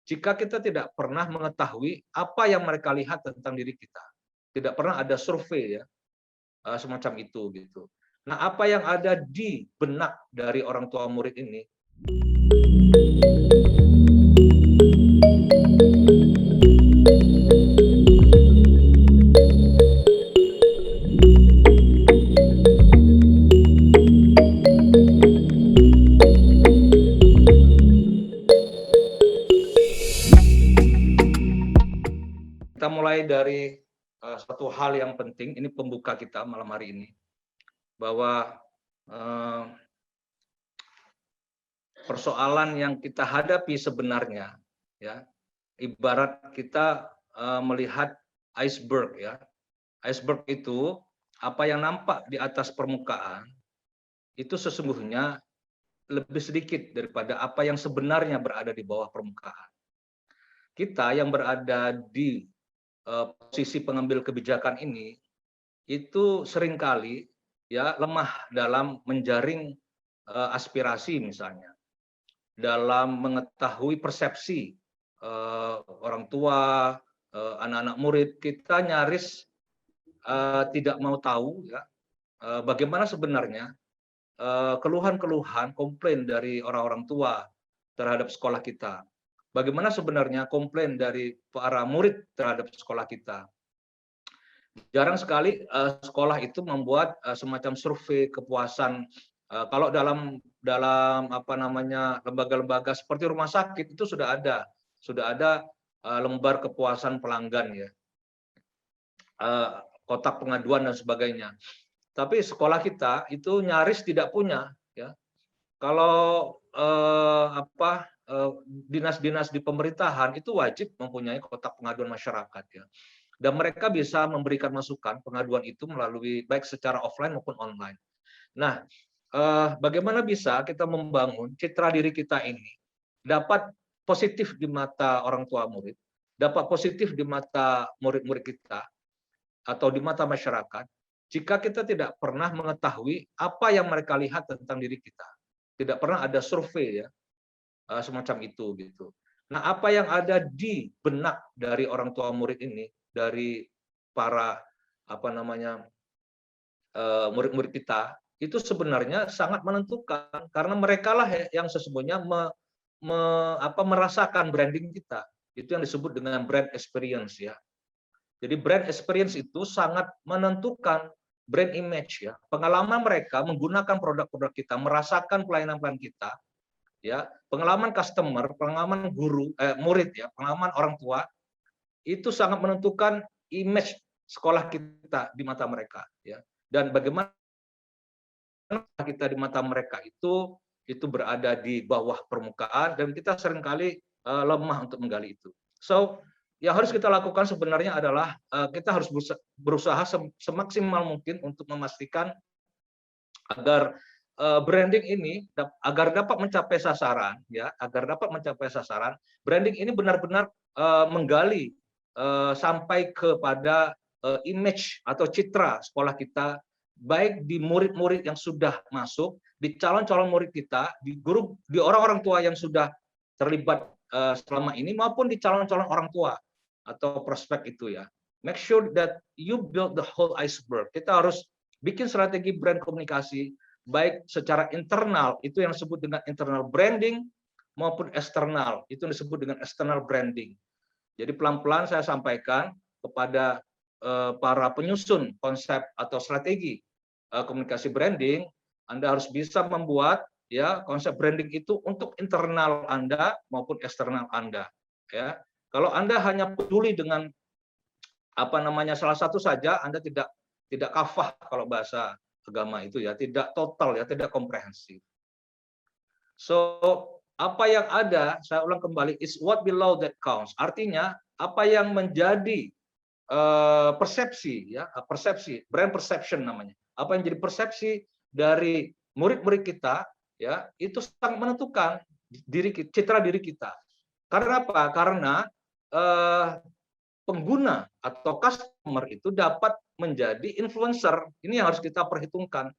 jika kita tidak pernah mengetahui apa yang mereka lihat tentang diri kita. Tidak pernah ada survei ya semacam itu gitu. Nah, apa yang ada di benak dari orang tua murid ini? Kita mulai dari satu hal yang penting, ini pembuka kita malam hari ini, bahwa persoalan yang kita hadapi sebenarnya, ya, ibarat kita melihat iceberg, ya. Iceberg itu apa yang nampak di atas permukaan itu sesungguhnya lebih sedikit daripada apa yang sebenarnya berada di bawah permukaan. Kita yang berada di posisi pengambil kebijakan ini itu seringkali ya lemah dalam menjaring aspirasi misalnya, dalam mengetahui persepsi orang tua, anak-anak murid. Kita nyaris tidak mau tahu ya bagaimana sebenarnya keluhan-keluhan, komplain dari orang-orang tua terhadap sekolah kita. Bagaimana sebenarnya komplain dari para murid terhadap sekolah kita. Jarang sekali sekolah itu membuat semacam survei kepuasan. Kalau dalam apa namanya lembaga-lembaga seperti rumah sakit itu sudah ada lembar kepuasan pelanggan ya, kotak pengaduan dan sebagainya. Tapi sekolah kita itu nyaris tidak punya ya. Kalau dinas-dinas di pemerintahan itu wajib mempunyai kotak pengaduan masyarakat ya. Dan mereka bisa memberikan masukan pengaduan itu melalui baik secara offline maupun online. Nah, bagaimana bisa kita membangun citra diri kita ini dapat positif di mata orang tua murid, dapat positif di mata murid-murid kita atau di mata masyarakat, jika kita tidak pernah mengetahui apa yang mereka lihat tentang diri kita. Tidak pernah ada survei ya semacam itu gitu. Nah, apa yang ada di benak dari orang tua murid ini, dari para apa namanya murid-murid kita, itu sebenarnya sangat menentukan karena merekalah yang sesungguhnya merasakan branding kita. Itu yang disebut dengan brand experience ya. Jadi brand experience itu sangat menentukan brand image ya. Pengalaman mereka menggunakan produk-produk kita, merasakan pelayanan-pelayanan kita, ya, pengalaman customer, pengalaman guru, murid ya, pengalaman orang tua itu sangat menentukan image sekolah kita di mata mereka ya. Dan bagaimana kita di mata mereka itu berada di bawah permukaan dan kita seringkali lemah untuk menggali itu. So, yang harus kita lakukan sebenarnya adalah kita harus berusaha semaksimal mungkin untuk memastikan agar branding ini agar dapat mencapai sasaran ya, branding ini benar-benar menggali sampai kepada image atau citra sekolah kita, baik di murid-murid yang sudah masuk, di calon-calon murid kita, di guru, di orang-orang tua yang sudah terlibat selama ini maupun di calon-calon orang tua atau prospek itu ya. Make sure that you build the whole iceberg. Kita harus bikin strategi brand komunikasi baik secara internal, itu yang disebut dengan internal branding, maupun eksternal, itu yang disebut dengan external branding. Jadi pelan-pelan saya sampaikan kepada para penyusun konsep atau strategi komunikasi branding, Anda harus bisa membuat ya konsep branding itu untuk internal Anda maupun eksternal Anda ya. Kalau Anda hanya peduli dengan apa namanya salah satu saja, Anda tidak kafah kalau bahasa agama itu ya, tidak total ya, tidak komprehensif. So, apa yang ada, saya ulang kembali, is what below that counts. Artinya apa yang menjadi persepsi ya, brand perception namanya. Apa yang jadi persepsi dari murid-murid kita ya, itu sangat menentukan citra diri kita. Karena apa? Karena pengguna atau customer itu dapat menjadi influencer. Ini yang harus kita perhitungkan.